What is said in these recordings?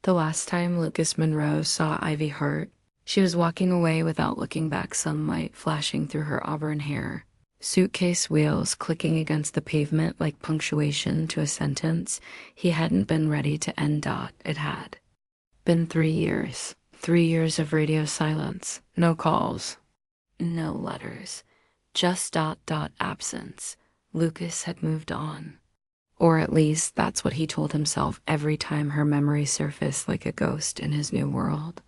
The last time Lucas Monroe saw Ivy Hart, she was walking away without looking back, sunlight flashing through her auburn hair. Suitcase wheels clicking against the pavement like punctuation to a sentence he hadn't been ready to end. It had been 3 years. 3 years of radio silence. No calls. No letters. Just absence. Lucas had moved on. Or at least that's what he told himself every time her memory surfaced like a ghost in his new world.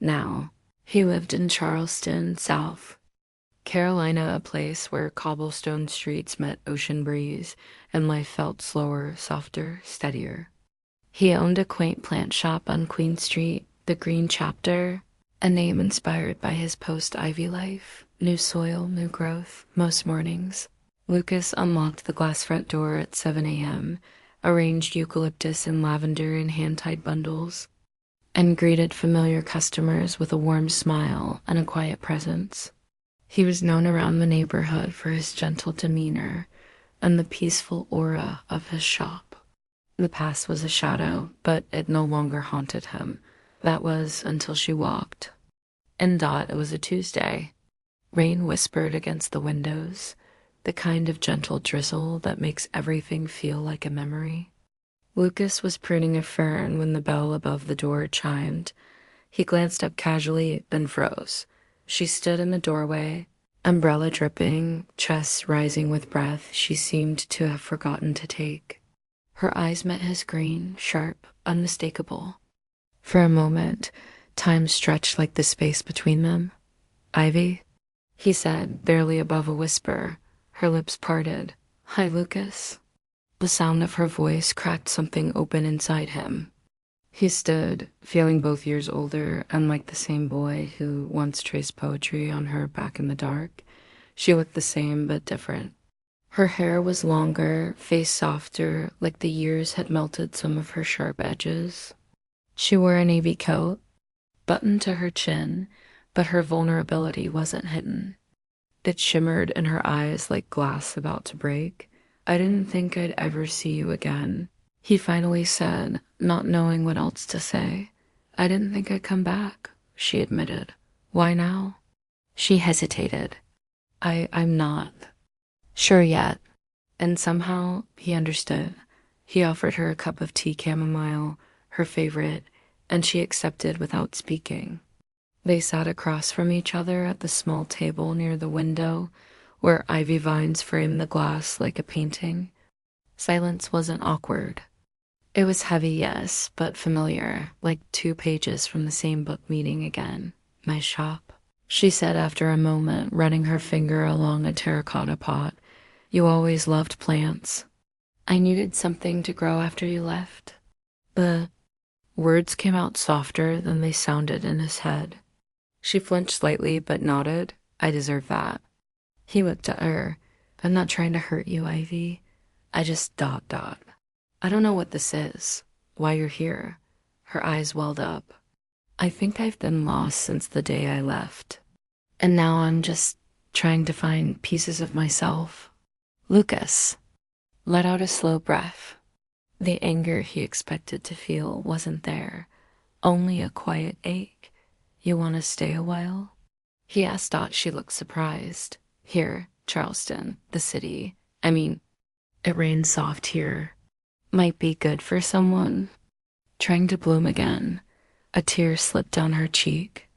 Now, he lived in Charleston, South Carolina, a place where cobblestone streets met ocean breeze and life felt slower, softer, steadier. He owned a quaint plant shop on Queen Street, the Green Chapter, a name inspired by his post-Ivy life. New soil, new growth, most mornings. Lucas unlocked the glass front door at 7 a.m., arranged eucalyptus and lavender in hand-tied bundles, and greeted familiar customers with a warm smile and a quiet presence. He was known around the neighborhood for his gentle demeanor and the peaceful aura of his shop. The past was a shadow, but it no longer haunted him. That was until she walked. And it was a Tuesday. Rain whispered against the windows, the kind of gentle drizzle that makes everything feel like a memory. Lucas was pruning a fern when the bell above the door chimed. He glanced up casually, then froze. She stood in the doorway, umbrella dripping, chest rising with breath she seemed to have forgotten to take. Her eyes met his green, sharp, unmistakable. For a moment, time stretched like the space between them. "Ivy?" he said, barely above a whisper. Her lips parted. "Hi, Lucas." The sound of her voice cracked something open inside him. He stood, feeling both years older and like the same boy who once traced poetry on her back in the dark. She looked the same but different. Her hair was longer, face softer, like the years had melted some of her sharp edges. She wore a navy coat, buttoned to her chin, but her vulnerability wasn't hidden. It shimmered in her eyes like glass about to break. "I didn't think I'd ever see you again," he finally said, not knowing what else to say. "I didn't think I'd come back," she admitted. "Why now?" She hesitated. I'm not sure yet." And somehow he understood. He offered her a cup of tea chamomile, her favorite, and she accepted without speaking. They sat across from each other at the small table near the window, where ivy vines framed the glass like a painting. Silence wasn't awkward. It was heavy, yes, but familiar, like 2 pages from the same book meeting again. "My shop," she said after a moment, running her finger along a terracotta pot. "You always loved plants." "I needed something to grow after you left." The words came out softer than they sounded in his head. She flinched slightly but nodded. "I deserve that." He looked at her. "I'm not trying to hurt you, Ivy. I just ... I don't know what this is, why you're here." Her eyes welled up. "I think I've been lost since the day I left. And now I'm just trying to find pieces of myself." Lucas let out a slow breath. The anger he expected to feel wasn't there, only a quiet ache. "You want to stay a while?" He asked. She looked surprised. "Here, Charleston, the city. I mean, it rains soft here. Might be good for someone trying to bloom again." A tear slipped down her cheek.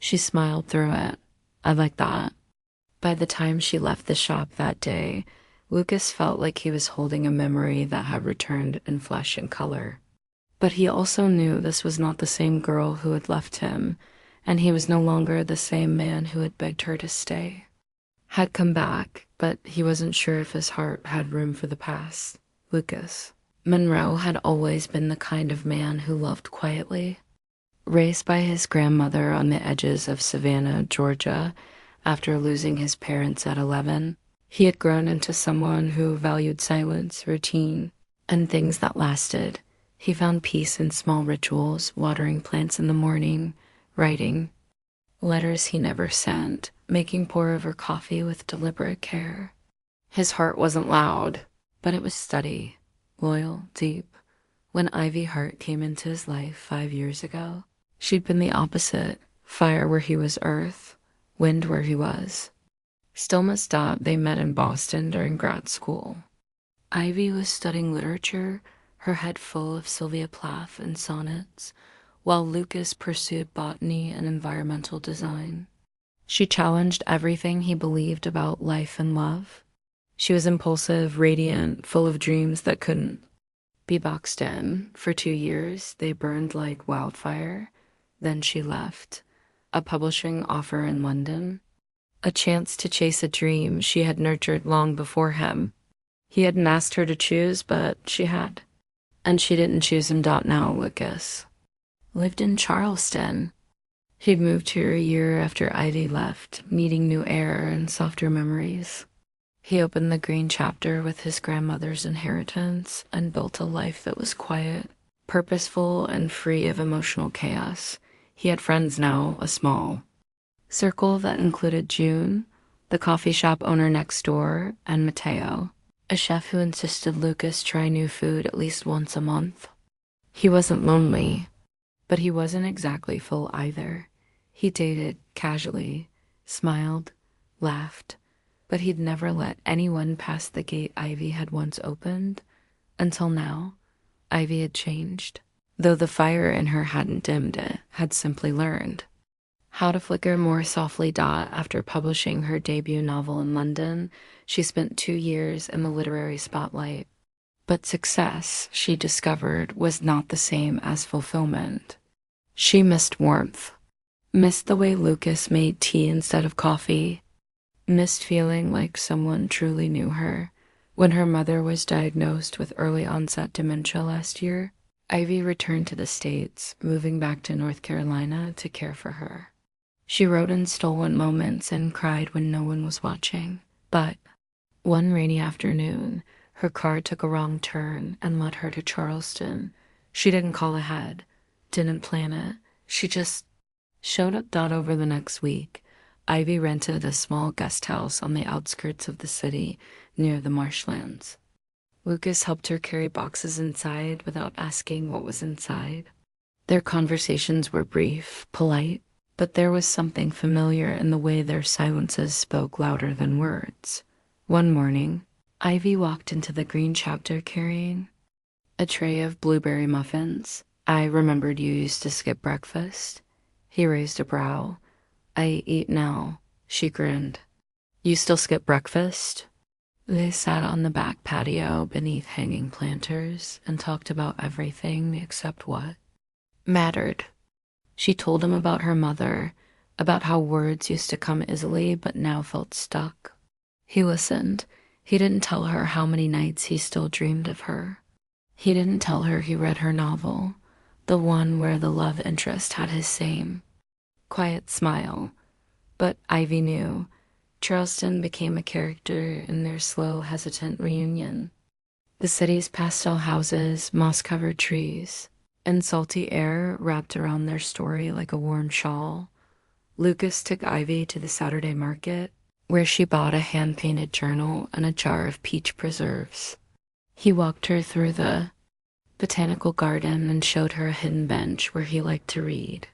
She smiled through it. "I like that." By the time she left the shop that day, Lucas felt like he was holding a memory that had returned in flesh and color. But he also knew this was not the same girl who had left him, and he was no longer the same man who had begged her to stay. Had come back, but he wasn't sure if his heart had room for the past. Lucas Monroe had always been the kind of man who loved quietly. Raised by his grandmother on the edges of Savannah, Georgia, after losing his parents at 11, he had grown into someone who valued silence, routine, and things that lasted. He found peace in small rituals, watering plants in the morning, writing letters he never sent, making pour-over coffee with deliberate care. His heart wasn't loud, but it was steady, loyal, deep. When Ivy Hart came into his life 5 years ago, she'd been the opposite: fire where he was earth, wind where he was. Stillma thought they met in Boston during grad school. Ivy was studying literature, her head full of Sylvia Plath and sonnets, while Lucas pursued botany and environmental design. She challenged everything he believed about life and love. She was impulsive, radiant, full of dreams that couldn't be boxed in. For 2 years, they burned like wildfire. Then she left. A publishing offer in London. A chance to chase a dream she had nurtured long before him. He hadn't asked her to choose, but she had. And she didn't choose him. Now Lucas lived in Charleston. He'd moved here a year after Ivy left, meeting new air and softer memories. He opened the green chapter with his grandmother's inheritance and built a life that was quiet, purposeful, and free of emotional chaos. He had friends now, a small circle that included June, the coffee shop owner next door, and Mateo, a chef who insisted Lucas try new food at least once a month. He wasn't lonely, but he wasn't exactly full either. He dated casually, smiled, laughed, but he'd never let anyone pass the gate Ivy had once opened. Until now, Ivy had changed, though the fire in her hadn't dimmed it, had simply learned how to flicker more softly. After publishing her debut novel in London, she spent 2 years in the literary spotlight. But success, she discovered, was not the same as fulfillment. She missed warmth, missed the way Lucas made tea instead of coffee, missed feeling like someone truly knew her. When her mother was diagnosed with early onset dementia last year, Ivy returned to the States, moving back to North Carolina to care for her. She wrote in stolen moments and cried when no one was watching. But one rainy afternoon, her car took a wrong turn and led her to Charleston. She didn't call ahead, didn't plan it. She just showed up. Over the next week, Ivy rented a small guest house on the outskirts of the city near the marshlands. Lucas helped her carry boxes inside without asking what was inside. Their conversations were brief, polite, but there was something familiar in the way their silences spoke louder than words. One morning, Ivy walked into the green chapter carrying a tray of blueberry muffins. "I remembered you used to skip breakfast." He raised a brow. "I eat now." She grinned. "You still skip breakfast?" They sat on the back patio beneath hanging planters and talked about everything except what mattered. She told him about her mother, about how words used to come easily but now felt stuck. He listened. He didn't tell her how many nights he still dreamed of her. He didn't tell her he read her novel, the one where the love interest had his same quiet smile. But Ivy knew. Charleston became a character in their slow, hesitant reunion. The city's pastel houses, moss-covered trees, and salty air wrapped around their story like a warm shawl. Lucas took Ivy to the Saturday market, where she bought a hand-painted journal and a jar of peach preserves. He walked her through the botanical garden and showed her a hidden bench where he liked to read.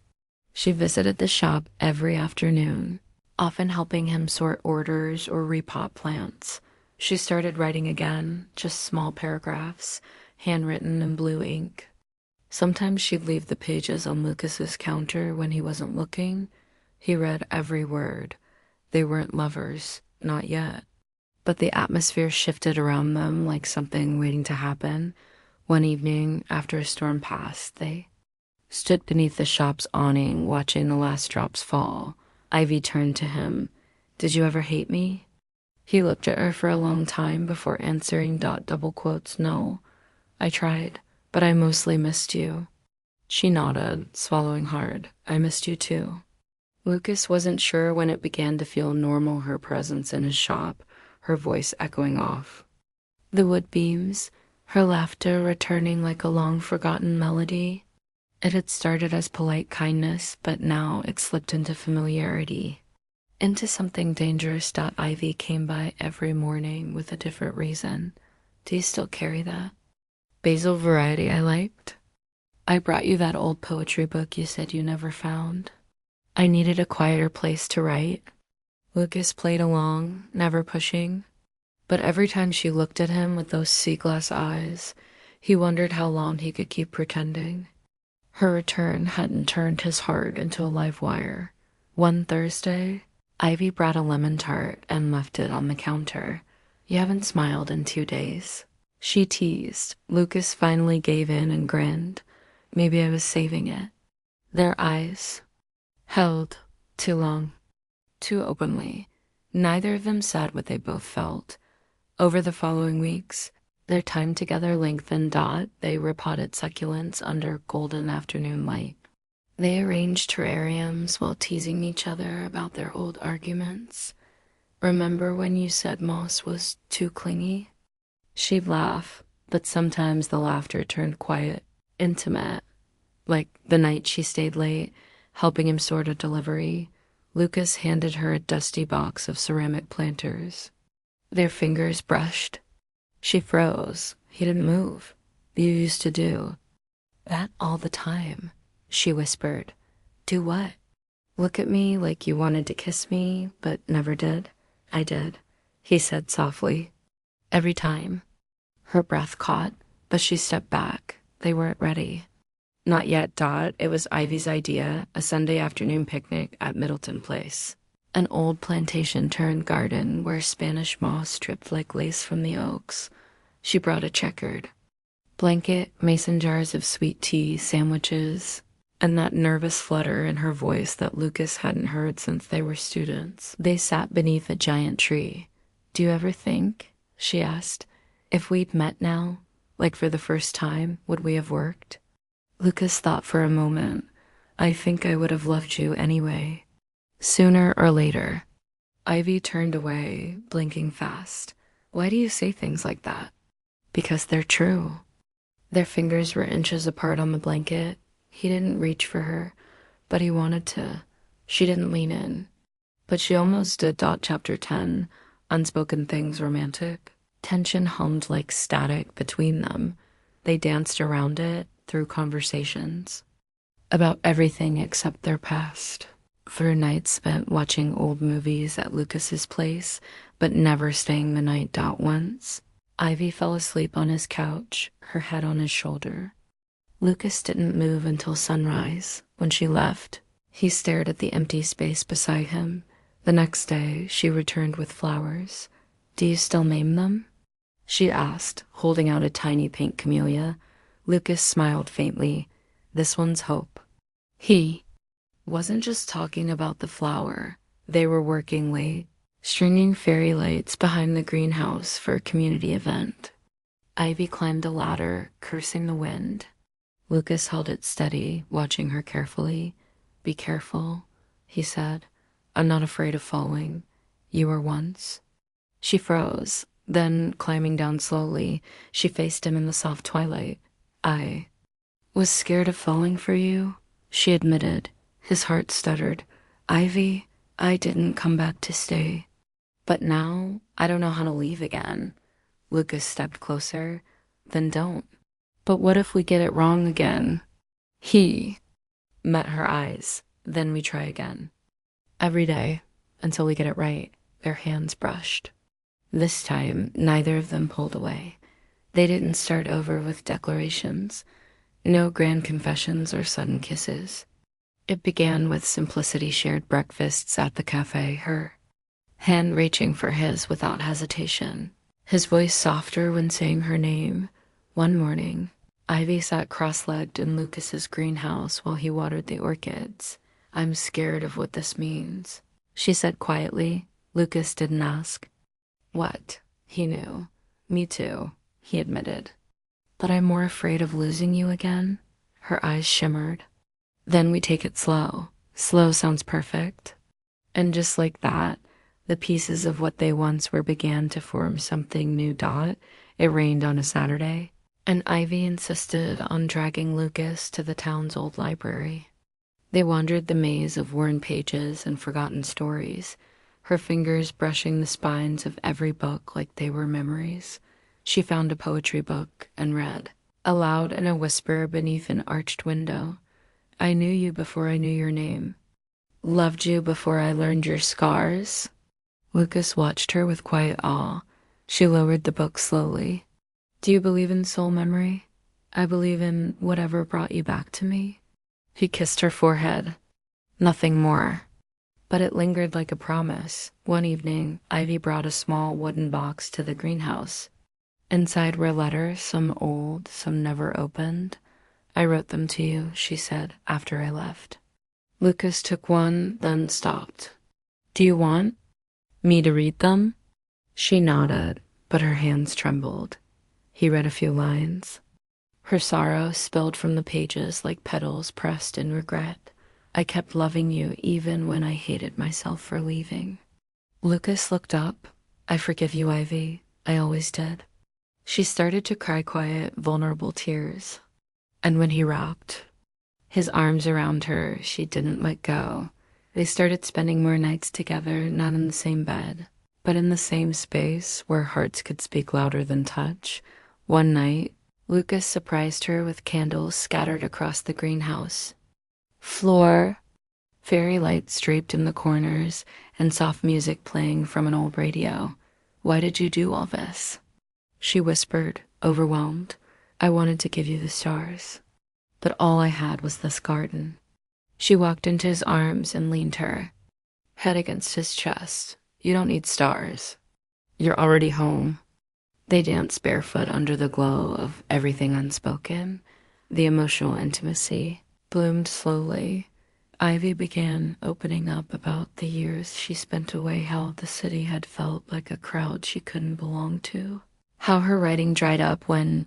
She visited the shop every afternoon, often helping him sort orders or repot plants. She started writing again, just small paragraphs, handwritten in blue ink. Sometimes she'd leave the pages on Lucas's counter when he wasn't looking. He read every word. They weren't lovers, not yet. But the atmosphere shifted around them like something waiting to happen. One evening, after a storm passed, they stood beneath the shop's awning, watching the last drops fall. Ivy turned to him. "Did you ever hate me?" He looked at her for a long time before answering. Double quotes, "No. I tried, but I mostly missed you." She nodded, swallowing hard. "I missed you too." Lucas wasn't sure when it began to feel normal, her presence in his shop, her voice echoing off the wood beams, her laughter returning like a long-forgotten melody. It had started as polite kindness, but now it slipped into familiarity, into something dangerous. Ivy came by every morning with a different reason. "Do you still carry that?" Basil variety I liked. I brought you that old poetry book you said you never found. I needed a quieter place to write. Lucas played along, never pushing, but every time she looked at him with those sea glass eyes, he wondered how long he could keep pretending. Her return hadn't turned his heart into a live wire. One Thursday, Ivy brought a lemon tart and left it on the counter. You haven't smiled in 2 days. She teased. Lucas finally gave in and grinned. Maybe I was saving it. Their eyes held too long, too openly. Neither of them said what they both felt. Over the following weeks, their time together lengthened. They repotted succulents under golden afternoon light. They arranged terrariums while teasing each other about their old arguments. Remember when you said moss was too clingy? She'd laugh, but sometimes the laughter turned quiet, intimate. Like the night she stayed late, helping him sort a delivery, Lucas handed her a dusty box of ceramic planters. Their fingers brushed. She froze. He didn't move. You used to do that all the time, she whispered. Do what? Look at me like you wanted to kiss me, but never did. I did, he said softly. Every time. Her breath caught, but she stepped back. They weren't ready. Not yet. It was Ivy's idea, a Sunday afternoon picnic at Middleton Place. An old plantation-turned garden where Spanish moss dripped like lace from the oaks. She brought a checkered blanket, mason jars of sweet tea, sandwiches, and that nervous flutter in her voice that Lucas hadn't heard since they were students. They sat beneath a giant tree. Do you ever think, she asked, if we'd met now, like for the first time, would we have worked? Lucas thought for a moment. I think I would have loved you anyway. Sooner or later. Ivy turned away, blinking fast. Why do you say things like that? Because they're true. Their fingers were inches apart on the blanket. He didn't reach for her, but he wanted to. She didn't lean in. But she almost did. Chapter 10, Unspoken Things Romantic. Tension hummed like static between them. They danced around it through conversations about everything except their past. Through nights spent watching old movies at Lucas's place, but never staying the night. Once, Ivy fell asleep on his couch, her head on his shoulder. Lucas didn't move until sunrise. When she left, he stared at the empty space beside him. The next day, she returned with flowers. Do you still name them? She asked, holding out a tiny pink camellia. Lucas smiled faintly. This one's Hope. He wasn't just talking about the flower. They were working late, stringing fairy lights behind the greenhouse for a community event. Ivy climbed a ladder, cursing the wind. Lucas held it steady, watching her carefully. Be careful, he said. I'm not afraid of falling. You were once. She froze. Then, climbing down slowly, she faced him in the soft twilight. I was scared of falling for you, she admitted. His heart stuttered. Ivy, I didn't come back to stay. But now, I don't know how to leave again. Lucas stepped closer. Then don't. But what if we get it wrong again? He met her eyes. Then we try again. Every day, until we get it right. Their hands brushed. This time, neither of them pulled away. They didn't start over with declarations. No grand confessions or sudden kisses. It began with simplicity shared breakfasts at the cafe, her hand reaching for his without hesitation. His voice softer when saying her name. One morning, Ivy sat cross-legged in Lucas's greenhouse while he watered the orchids. I'm scared of what this means, she said quietly. Lucas didn't ask. What? He knew. Me too, he admitted. But I'm more afraid of losing you again. Her eyes shimmered. Then we take it slow. Slow sounds perfect. And just like that, the pieces of what they once were began to form something new. It rained on a Saturday, and Ivy insisted on dragging Lucas to the town's old library. They wandered the maze of worn pages and forgotten stories, her fingers brushing the spines of every book like they were memories. She found a poetry book and read. Aloud in a whisper beneath an arched window. I knew you before I knew your name. Loved you before I learned your scars. Lucas watched her with quiet awe. She lowered the book slowly. Do you believe in soul memory? I believe in whatever brought you back to me. He kissed her forehead. Nothing more. But it lingered like a promise. One evening, Ivy brought a small wooden box to the greenhouse. Inside were letters, some old, some never opened. I wrote them to you, she said, after I left. Lucas took one, then stopped. Do you want me to read them? She nodded, but her hands trembled. He read a few lines. Her sorrow spilled from the pages like petals pressed in regret. I kept loving you even when I hated myself for leaving. Lucas looked up. I forgive you, Ivy. I always did. She started to cry quiet, vulnerable tears. And when he wrapped his arms around her, she didn't let go. They started spending more nights together, not in the same bed, but in the same space where hearts could speak louder than touch. One night, Lucas surprised her with candles scattered across the greenhouse floor, fairy lights draped in the corners, and soft music playing from an old radio. Why did you do all this? She whispered, overwhelmed. I wanted to give you the stars, but all I had was this garden. She walked into his arms and leaned her head against his chest. You don't need stars. You're already home. They danced barefoot under the glow of everything unspoken. The emotional intimacy bloomed slowly. Ivy began opening up about the years she spent away, how the city had felt like a crowd she couldn't belong to, how her writing dried up when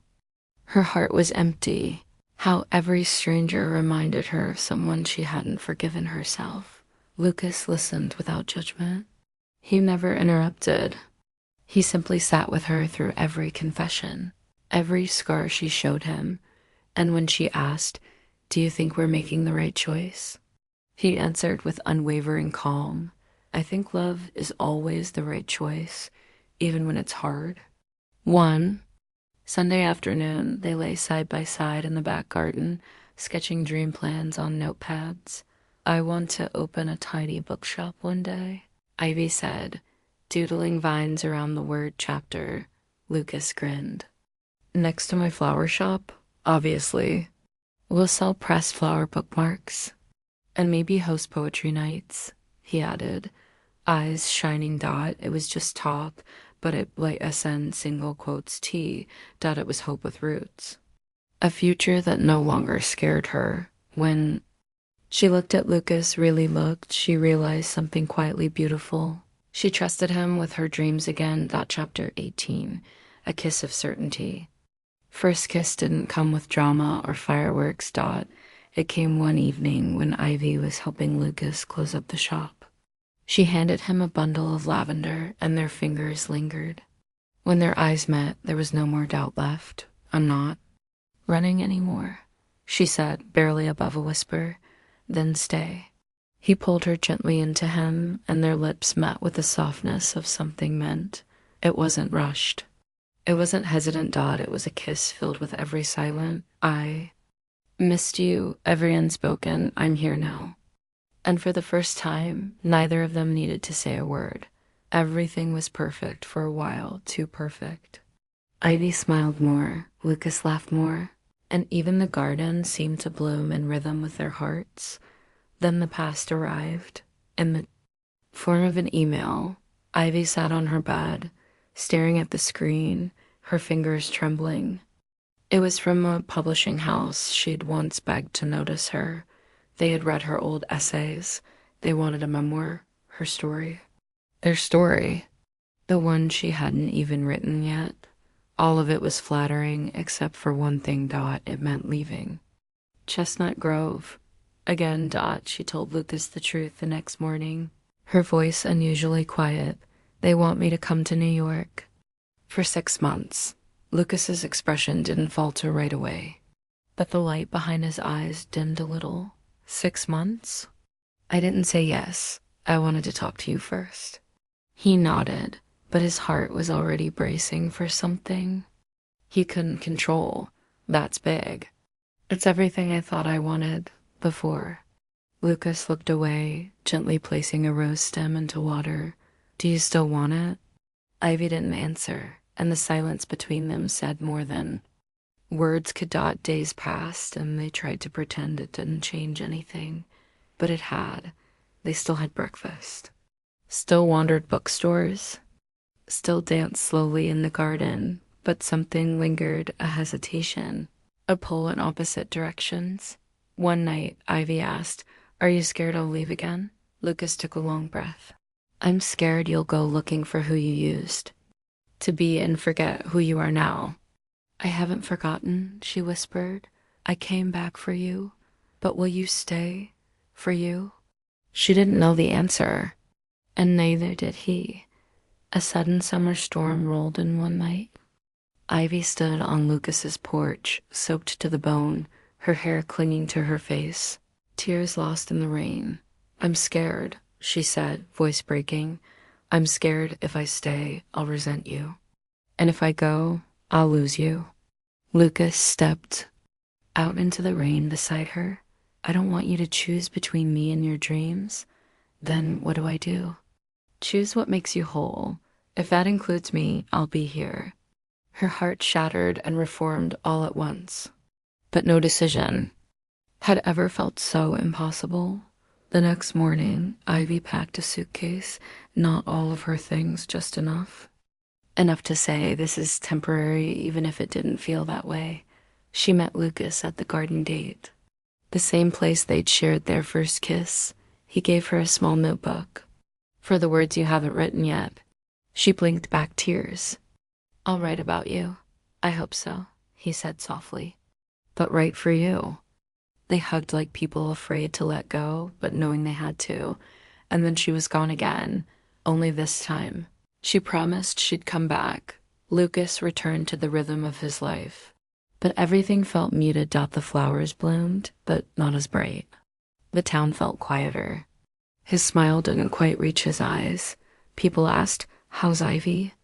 her heart was empty, how every stranger reminded her of someone she hadn't forgiven herself. Lucas listened without judgment. He never interrupted. He simply sat with her through every confession, every scar she showed him, and when she asked, do you think we're making the right choice? He answered with unwavering calm, I think love is always the right choice, even when it's hard. One Sunday afternoon, they lay side by side in the back garden, sketching dream plans on notepads. I want to open a tidy bookshop one day, Ivy said, doodling vines around the word chapter. Lucas grinned. Next to my flower shop, obviously. We'll sell pressed flower bookmarks. And maybe host poetry nights, he added, eyes shining. It was just talk, but it like SN single quotes T. It was hope with roots. A future that no longer scared her. When she looked at Lucas, really looked, she realized something quietly beautiful. She trusted him with her dreams again. Chapter 18, a kiss of certainty. First kiss didn't come with drama or fireworks. It came one evening when Ivy was helping Lucas close up the shop. She handed him a bundle of lavender, and their fingers lingered. When their eyes met, there was no more doubt left. I'm not running anymore, she said, barely above a whisper. Then stay. He pulled her gently into him, and their lips met with the softness of something meant. It wasn't rushed. It wasn't hesitant. It was a kiss filled with every silent I missed you, every unspoken I'm here now. And for the first time, neither of them needed to say a word. Everything was perfect for a while, too perfect. Ivy smiled more, Lucas laughed more, and even the garden seemed to bloom in rhythm with their hearts. Then the past arrived, in the form of an email. Ivy sat on her bed, staring at the screen, her fingers trembling. It was from a publishing house she'd once begged to notice her. They had read her old essays. They wanted a memoir, her story. Their story, the one she hadn't even written yet. All of it was flattering, except for one thing. It meant leaving. Chestnut Grove. Again. She told Lucas the truth the next morning, her voice unusually quiet. They want me to come to New York. For 6 months. Lucas's expression didn't falter right away, but the light behind his eyes dimmed a little. 6 months? I didn't say yes. I wanted to talk to you first. He nodded, but his heart was already bracing for something he couldn't control. That's big. It's everything I thought I wanted before. Lucas looked away, gently placing a rose stem into water. Do you still want it? Ivy didn't answer, and the silence between them said more than words could. Days passed, and they tried to pretend it didn't change anything. But it had. They still had breakfast. Still wandered bookstores. Still danced slowly in the garden, but something lingered, a hesitation, a pull in opposite directions. One night, Ivy asked, "Are you scared I'll leave again?" Lucas took a long breath. "I'm scared you'll go looking for who you used to be and forget who you are now." "I haven't forgotten," she whispered. "I came back for you, but will you stay for you?" She didn't know the answer, and neither did he. A sudden summer storm rolled in one night. Ivy stood on Lucas's porch, soaked to the bone, her hair clinging to her face, tears lost in the rain. "I'm scared," she said, voice breaking. "I'm scared if I stay, I'll resent you. And if I go, I'll lose you." Lucas stepped out into the rain beside her. "I don't want you to choose between me and your dreams. Then what do I do?" "Choose what makes you whole. If that includes me, I'll be here." Her heart shattered and reformed all at once. But no decision had ever felt so impossible. The next morning, Ivy packed a suitcase, not all of her things, just enough. Enough to say this is temporary, even if it didn't feel that way. She met Lucas at the garden date, the same place they'd shared their first kiss. He gave her a small notebook. "For the words you haven't written yet." She blinked back tears. "I'll write about you." "I hope so," he said softly. "But write for you." They hugged like people afraid to let go, but knowing they had to. And then she was gone again, only this time she promised she'd come back. Lucas returned to the rhythm of his life. But everything felt muted. The flowers bloomed, but not as bright. The town felt quieter. His smile didn't quite reach his eyes. People asked, "How's Ivy?"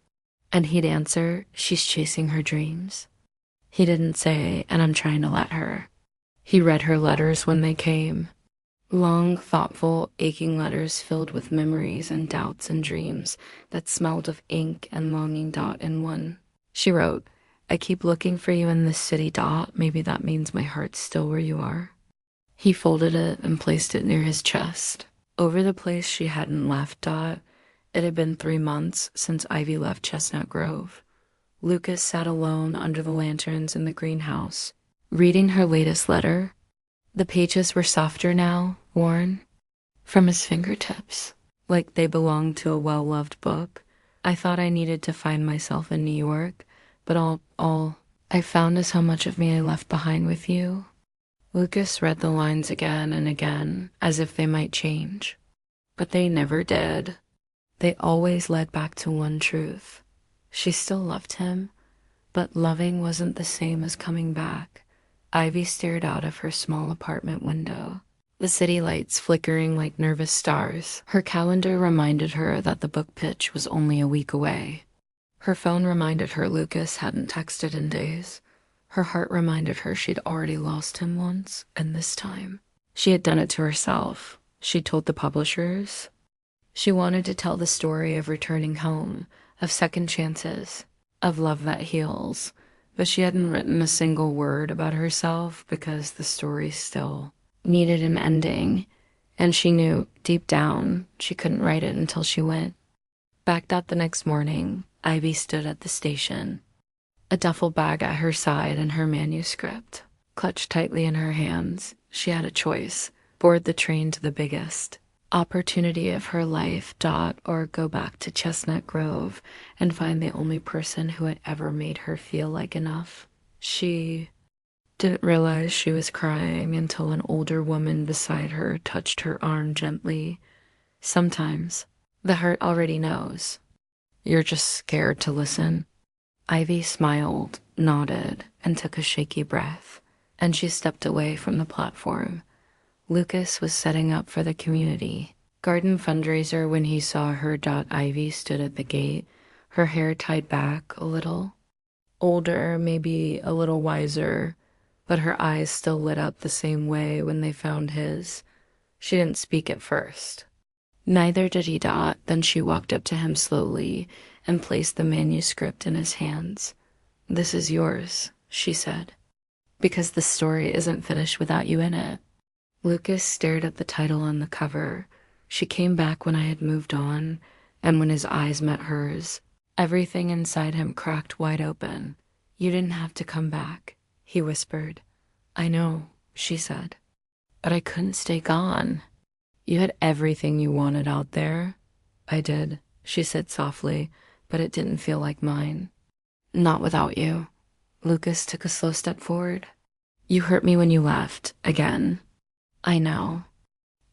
And he'd answer, "She's chasing her dreams." He didn't say, "And I'm trying to let her." He read her letters when they came. Long, thoughtful, aching letters filled with memories and doubts and dreams that smelled of ink and longing. In one, she wrote, "I keep looking for you in this city. Maybe that means my heart's still where you are." He folded it and placed it near his chest, over the place she hadn't left. It had been 3 months since Ivy left Chestnut Grove. Lucas sat alone under the lanterns in the greenhouse, reading her latest letter. The pages were softer now, worn from his fingertips, like they belonged to a well-loved book. "I thought I needed to find myself in New York, but all I found is how much of me I left behind with you." Lucas read the lines again and again, as if they might change. But they never did. They always led back to one truth. She still loved him, but loving wasn't the same as coming back. Ivy stared out of her small apartment window, the city lights flickering like nervous stars. Her calendar reminded her that the book pitch was only a week away. Her phone reminded her Lucas hadn't texted in days. Her heart reminded her she'd already lost him once, and this time she had done it to herself. She told the publishers. She wanted to tell the story of returning home, of second chances, of love that heals. But she hadn't written a single word about herself because the story still needed an ending. And she knew, deep down, she couldn't write it until she went. Backed out the next morning, Ivy stood at the station, a duffel bag at her side and her manuscript clutched tightly in her hands. She had a choice: board the train to the biggest opportunity of her life, or go back to Chestnut Grove and find the only person who had ever made her feel like enough. She didn't realize she was crying until an older woman beside her touched her arm gently. Sometimes the heart already knows. You're just scared to listen. Ivy smiled, nodded, and took a shaky breath, and she stepped away from the platform. Lucas was setting up for the community garden fundraiser when he saw her. Ivy stood at the gate, her hair tied back a little, Older, maybe a little wiser, but her eyes still lit up the same way when they found his. She didn't speak at first. Neither did he. Then she walked up to him slowly and placed the manuscript in his hands. "This is yours," she said, "because the story isn't finished without you in it." Lucas stared at the title on the cover. She came back when I had moved on, and when his eyes met hers, everything inside him cracked wide open. "You didn't have to come back," he whispered. "I know," she said, "but I couldn't stay gone. You had everything you wanted out there." "I did," she said softly, "but it didn't feel like mine." "Not without you." Lucas took a slow step forward. "You hurt me when you left, again." "I know.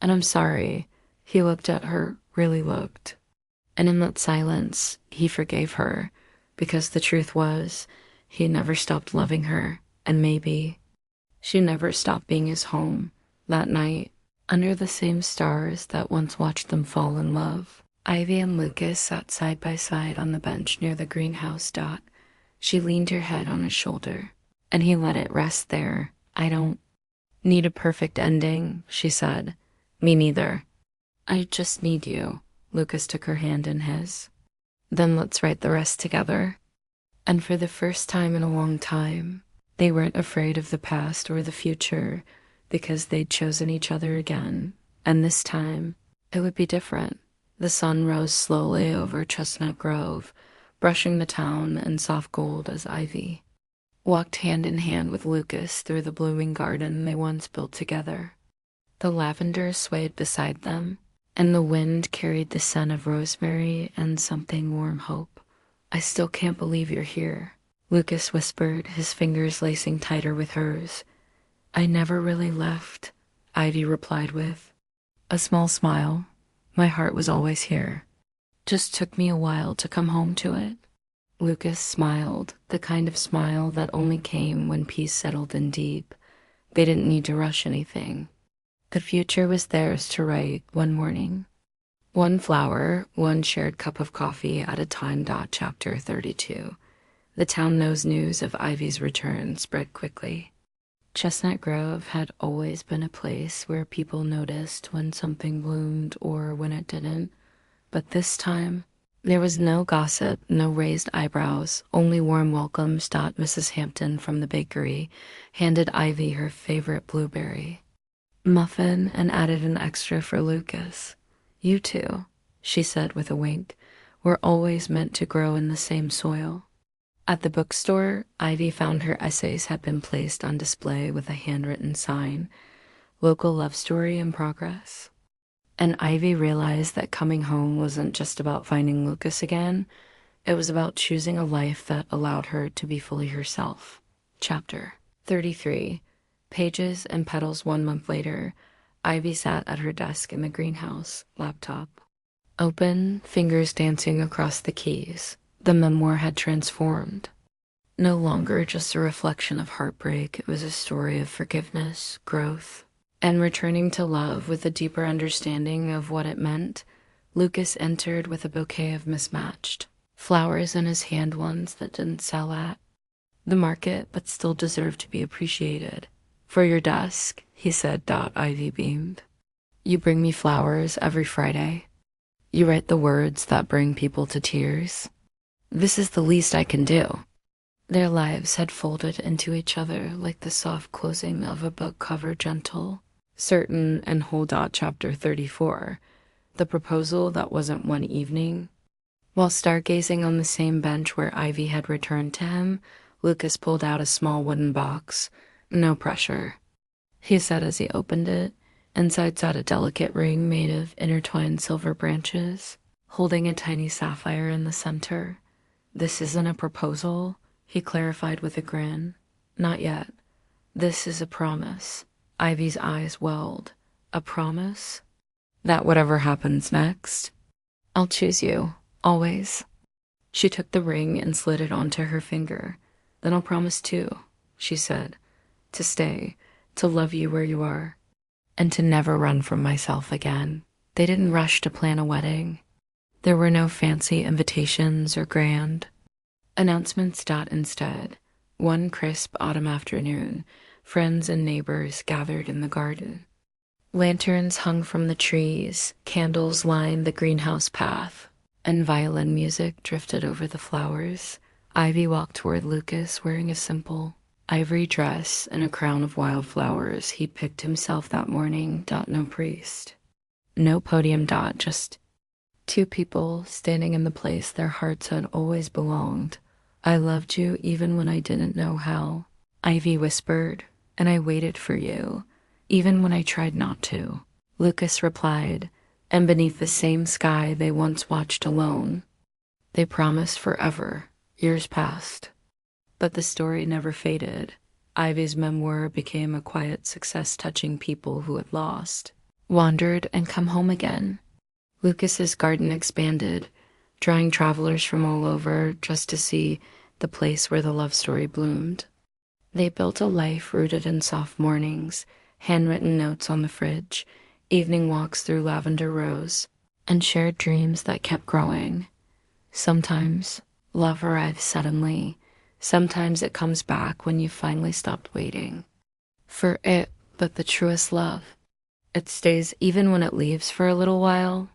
And I'm sorry." He looked at her, really looked. And in that silence, he forgave her, because the truth was, he never stopped loving her, and maybe she never stopped being his home. That night, under the same stars that once watched them fall in love, Ivy and Lucas sat side by side on the bench near the greenhouse. She leaned her head on his shoulder, and he let it rest there. "I don't need a perfect ending," she said. "Me neither. I just need you." Lucas took her hand in his. "Then let's write the rest together." And for the first time in a long time, they weren't afraid of the past or the future, because they'd chosen each other again. And this time, it would be different. The sun rose slowly over Chestnut Grove, brushing the town in soft gold as Ivy walked hand in hand with Lucas through the blooming garden they once built together. The lavender swayed beside them, and the wind carried the scent of rosemary and something warm hope. "I still can't believe you're here," Lucas whispered, his fingers lacing tighter with hers. "I never really left," Ivy replied with a small smile. "My heart was always here. Just took me a while to come home to it." Lucas smiled, the kind of smile that only came when peace settled in deep. They didn't need to rush anything. The future was theirs to write one morning. One flower, one shared cup of coffee at a time. Chapter 32. The town knows news of Ivy's return spread quickly. Chestnut Grove had always been a place where people noticed when something bloomed or when it didn't. But this time, there was no gossip, no raised eyebrows, only warm welcomes. Mrs. Hampton from the bakery handed Ivy her favorite blueberry muffin and added an extra for Lucas. "You two," she said with a wink, "were always meant to grow in the same soil." At the bookstore, Ivy found her essays had been placed on display with a handwritten sign, "Local Love Story in Progress." And Ivy realized that coming home wasn't just about finding Lucas again. It was about choosing a life that allowed her to be fully herself. Chapter 33. Pages and petals. 1 month later, Ivy sat at her desk in the greenhouse, laptop open, fingers dancing across the keys. The memoir had transformed. No longer just a reflection of heartbreak, it was a story of forgiveness, growth, and returning to love with a deeper understanding of what it meant. Lucas entered with a bouquet of mismatched flowers in his hand, ones that didn't sell at the market but still deserved to be appreciated. "For your desk," he said. Ivy beamed. "You bring me flowers every Friday. You write the words that bring people to tears. This is the least I can do." Their lives had folded into each other like the soft closing of a book cover, gentle, certain, and whole. Chapter 34. The proposal that wasn't one evening. While stargazing on the same bench where Ivy had returned to him, Lucas pulled out a small wooden box. "No pressure," he said as he opened it. Inside sat a delicate ring made of intertwined silver branches, holding a tiny sapphire in the center. "This isn't a proposal," he clarified with a grin. "Not yet. This is a promise." Ivy's eyes welled. "A promise? That whatever happens next, I'll choose you, always." She took the ring and slid it onto her finger. "Then I'll promise too," she said, "to stay, to love you where you are, and to never run from myself again." They didn't rush to plan a wedding. There were no fancy invitations or grand Announcements. Instead, one crisp autumn afternoon, friends and neighbors gathered in the garden. Lanterns hung from the trees, candles lined the greenhouse path, and violin music drifted over the flowers. Ivy walked toward Lucas wearing a simple ivory dress and a crown of wildflowers he picked himself that morning. No priest, no podium. Just two people standing in the place their hearts had always belonged. I loved you even when I didn't know how, Ivy whispered, and I waited for you, even when I tried not to, Lucas replied, and beneath the same sky they once watched alone. They promised forever. Years passed. But the story never faded. Ivy's memoir became a quiet success, touching people who had lost, wandered, and come home again. Lucas's garden expanded, drawing travelers from all over just to see the place where the love story bloomed. They built a life rooted in soft mornings, handwritten notes on the fridge, evening walks through lavender rows, and shared dreams that kept growing. Sometimes love arrives suddenly. Sometimes it comes back when you finally stopped waiting for it, but the truest love, it stays even when it leaves for a little while.